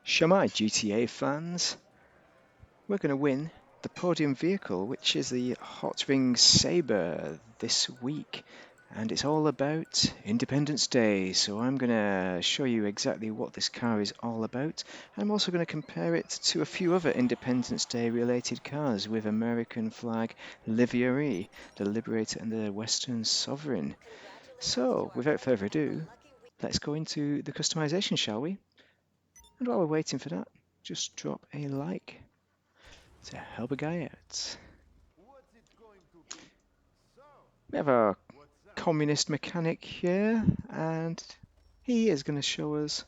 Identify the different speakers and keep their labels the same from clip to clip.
Speaker 1: Shamai GTA fans, we're going to win the podium vehicle, which is the Hotring Sabre this week. And it's all about Independence Day, so I'm going to show you exactly what this car is all about. I'm also going to compare it to a few other Independence Day related cars with American flag livery, the Liberator and the Western Sovereign. So, without further ado, let's go into the customization, shall we? And while we're waiting for that, just drop a like to help a guy out. We have our communist mechanic here, and he is going to show us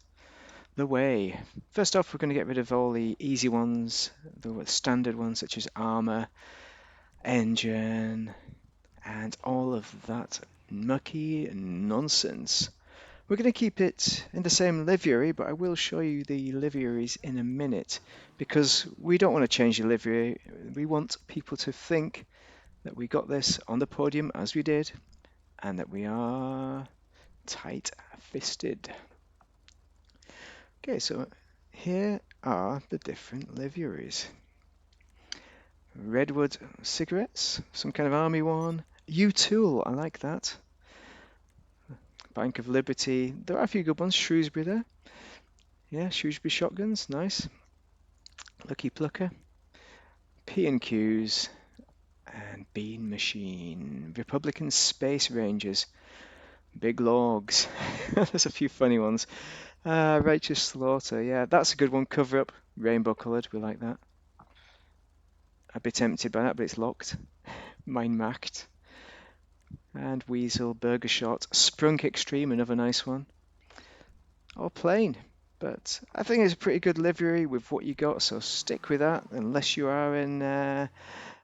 Speaker 1: the way. First off, we're going to get rid of all the easy ones, the standard ones such as armor, engine, and all of that mucky nonsense. We're going to keep it in the same livery, but I will show you the liveries in a minute, because we don't want to change the livery. We want people to think that we got this on the podium as we did, and that we are tight-fisted. Okay, so here are the different liveries. Redwood cigarettes, some kind of army one. U-Tool, I like that. Bank of Liberty, there are a few good ones. Shrewsbury there. Yeah, Shrewsbury shotguns, nice. Lucky Plucker. P&Qs, and Bean Machine. Republican Space Rangers. Big Logs. There's a few funny ones. Righteous Slaughter, yeah, that's a good one. Cover up, rainbow coloured, we like that. I'd be tempted by that, but it's locked. Mine marked. And Weasel, Burger Shot, Sprunk Extreme, another nice one. All plain, but I think it's a pretty good livery with what you got, so stick with that unless you are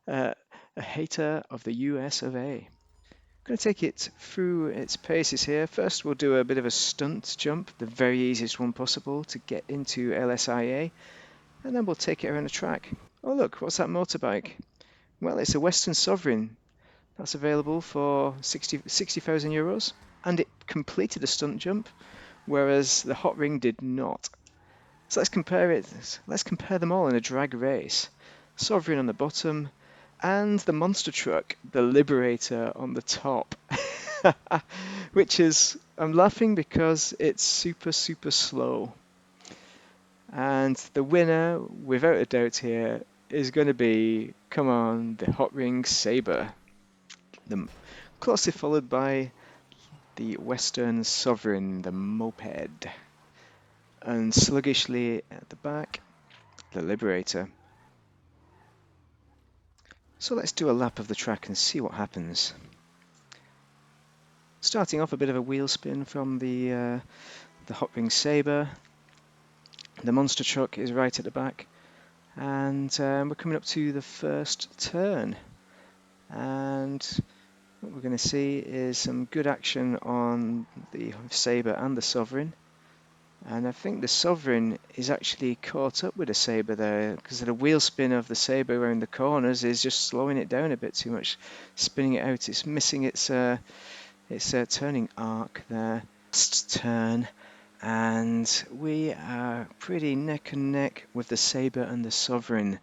Speaker 1: a hater of the US of A. I'm going to take it through its paces here. First we'll do a bit of a stunt jump, the very easiest one possible to get into LSIA, and then we'll take it around the track. Oh look, what's that motorbike? Well, it's a Western Sovereign. That's available for 60,000 euros, and it completed a stunt jump, whereas the Hotring did not. So let's compare it. Let's compare them all in a drag race. Sovereign on the bottom, and the monster truck, the Liberator, on the top. Which is, I'm laughing because it's super slow. And the winner, without a doubt here, is going to be, come on, the Hotring Sabre. Closely followed by the Western Sovereign, the moped. And sluggishly at the back, the Liberator. So let's do a lap of the track and see what happens. Starting off, a bit of a wheel spin from the Hotring Sabre. The monster truck is right at the back, and we're coming up to the first turn. And what we're going to see is some good action on the Sabre and the Sovereign. And I think the Sovereign is actually caught up with the Sabre there, because the wheel spin of the Sabre around the corners is just slowing it down a bit too much, spinning it out. It's missing its turning arc there. Last turn, and we are pretty neck and neck with the Sabre and the Sovereign.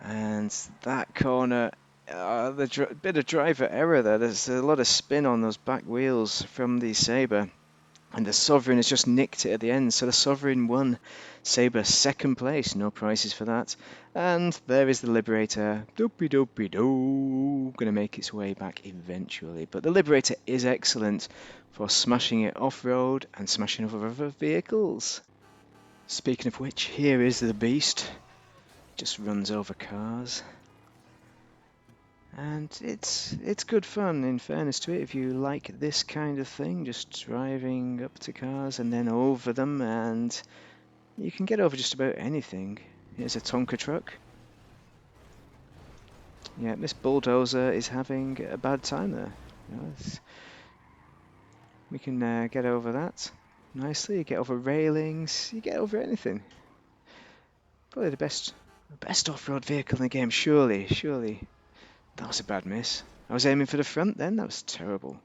Speaker 1: And that corner, bit of driver error there. There's a lot of spin on those back wheels from the Sabre. And the Sovereign has just nicked it at the end, so the Sovereign won. Sabre second place, no prizes for that. And there is the Liberator, doopy-doopy-doo, going to make its way back eventually. But the Liberator is excellent for smashing it off-road and smashing other vehicles. Speaking of which, here is the beast. Just runs over cars. And it's good fun, in fairness to it, if you like this kind of thing, just driving up to cars and then over them, and you can get over just about anything. Here's a Tonka truck. Yeah, this bulldozer is having a bad time there. We can get over that nicely. You get over railings, you get over anything. Probably the best off-road vehicle in the game, surely. That was a bad miss. I was aiming for the front then, that was terrible.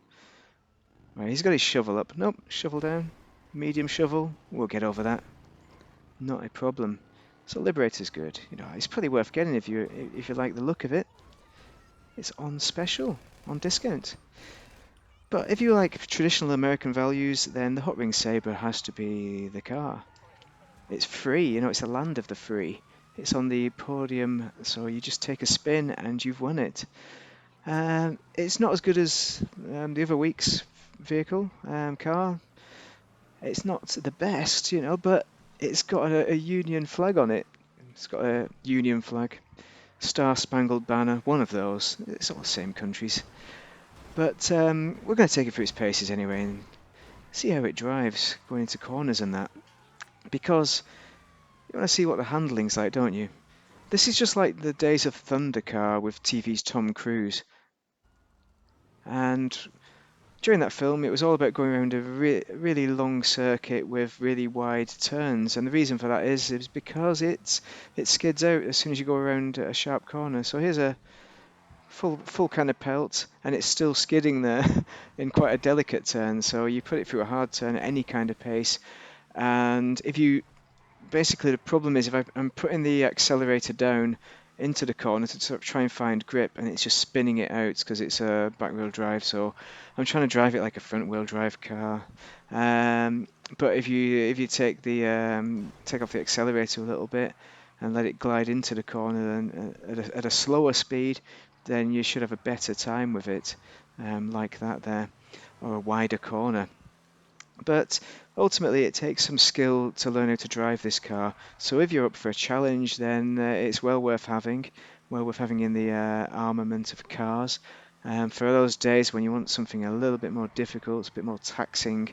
Speaker 1: Right, he's got his shovel up. Nope, shovel down. Medium shovel, we'll get over that. not a problem. So Liberator's good. You know, it's probably worth getting if you like the look of it. It's on special, on discount. But if you like traditional American values, then the Hotring Sabre has to be the car. It's free, you know, it's the land of the free. It's on the podium, so you just take a spin and you've won it. It's not as good as the other week's vehicle car. It's not the best, you know, but it's got a Union flag on it. It's got a Union flag, Star Spangled Banner, one of those. It's all the same countries. But we're going to take it through its paces anyway and see how it drives going into corners and that. Because you want to see what the handling's like, don't you? This is just like the Days of Thunder car with TV's Tom Cruise. And during that film, it was all about going around a really long circuit with really wide turns. And the reason for that is because it skids out as soon as you go around a sharp corner. So here's a full kind of pelt, and it's still skidding there in quite a delicate turn. So you put it through a hard turn at any kind of pace. And if you basically the problem is if I'm putting the accelerator down into the corner to sort of try and find grip, and it's just spinning it out because it's a back-wheel drive. So I'm trying to drive it like a front-wheel drive car. But if you take take off the accelerator a little bit and let it glide into the corner and at a slower speed, then you should have a better time with it, like that there, or a wider corner. But ultimately, it takes some skill to learn how to drive this car. So if you're up for a challenge, then it's well worth having in the armament of cars. For those days when you want something a little bit more difficult, a bit more taxing,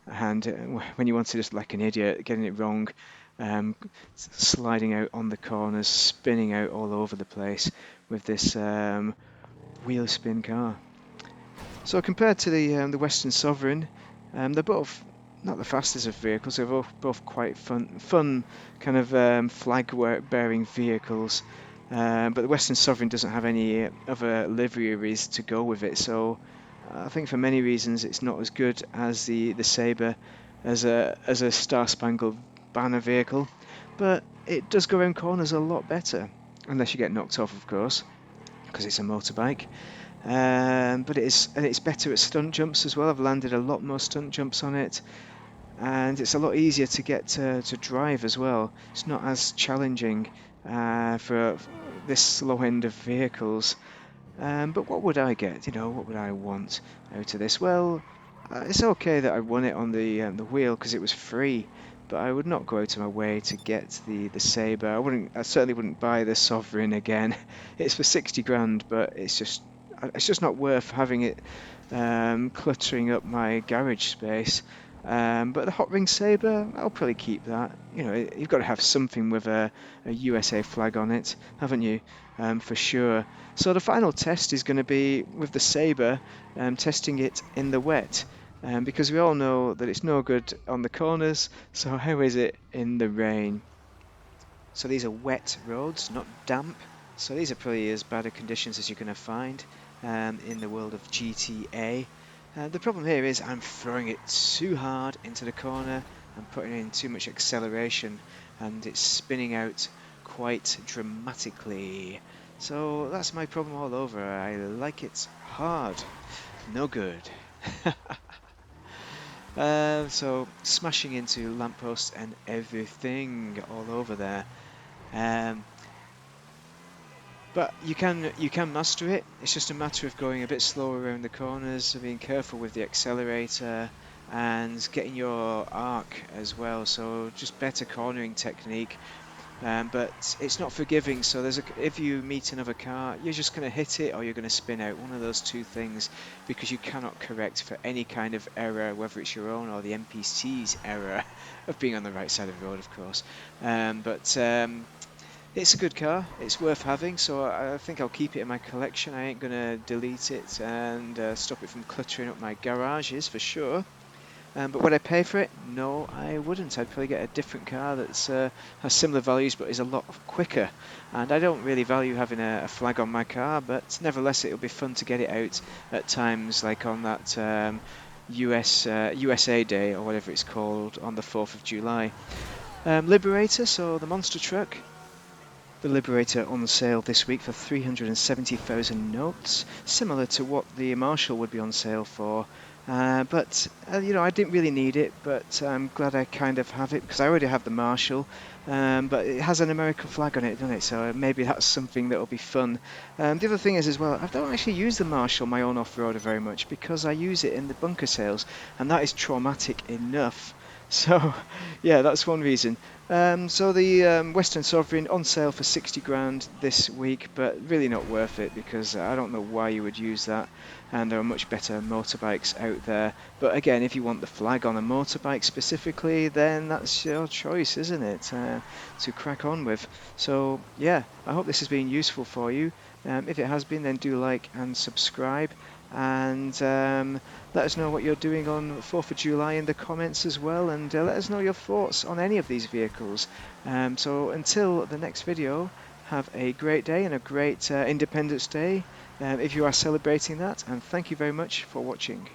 Speaker 1: and when you want to just like an idiot getting it wrong, sliding out on the corners, spinning out all over the place with this wheel spin car. So compared to the Western Sovereign, they're both not the fastest of vehicles. They're both quite fun kind of flag-bearing vehicles. But the Western Sovereign doesn't have any other liveries to go with it, so I think for many reasons it's not as good as the Sabre as a Star-Spangled Banner vehicle. But it does go around corners a lot better, unless you get knocked off, of course, because it's a motorbike. But it's better at stunt jumps as well. I've landed a lot more stunt jumps on it, and it's a lot easier to get to drive as well. It's not as challenging for this slow end of vehicles. But what would I get? You know, what would I want out of this? Well, it's okay that I won it on the wheel because it was free. But I would not go out of my way to get the Sabre. I certainly wouldn't buy the Sovereign again. It's for 60 grand, but it's just not worth having it cluttering up my garage space. But the Hotring Sabre, I'll probably keep that. You know, you've got to have something with a USA flag on it, haven't you? For sure. So the final test is going to be with the Sabre, testing it in the wet. Because we all know that it's no good on the corners, so how is it in the rain? So these are wet roads, not damp. So these are probably as bad a conditions as you're going to find in the world of GTA. The problem here is I'm throwing it too hard into the corner and putting in too much acceleration, and it's spinning out quite dramatically. So that's my problem all over. I like it hard, no good. So smashing into lampposts and everything all over there. Um, but you can master it. It's just a matter of going a bit slower around the corners, so being careful with the accelerator and getting your arc as well. So just better cornering technique. But it's not forgiving, so if you meet another car, you're just going to hit it or you're going to spin out, one of those two things, because you cannot correct for any kind of error, whether it's your own or the NPC's error of being on the right side of the road, of course. But it's a good car, it's worth having, so I think I'll keep it in my collection. I ain't going to delete it and stop it from cluttering up my garages for sure. But would I pay for it? No, I wouldn't. I'd probably get a different car that's has similar values but is a lot quicker. And I don't really value having a flag on my car, but nevertheless it'll be fun to get it out at times like on that USA Day or whatever it's called on the 4th of July. Liberator, so the monster truck. The Liberator on sale this week for 370,000 notes, similar to what the Marshall would be on sale for. But you know, I didn't really need it, but I'm glad I kind of have it because I already have the Marshall. But it has an American flag on it, doesn't it? So maybe that's something that will be fun. The other thing is as well, I don't actually use the Marshall, my own off-roader, very much because I use it in the bunker sales, and that is traumatic enough. So, yeah, that's one reason. So the Western Sovereign on sale for 60 grand this week, but really not worth it because I don't know why you would use that, and there are much better motorbikes out there. But again, if you want the flag on a motorbike specifically, then that's your choice, isn't it, to crack on with. So yeah, I hope this has been useful for you. If it has been, then do like and subscribe, and let us know what you're doing on 4th of July in the comments as well, and let us know your thoughts on any of these vehicles. So until the next video, have a great day and a great Independence Day if you are celebrating that, and thank you very much for watching.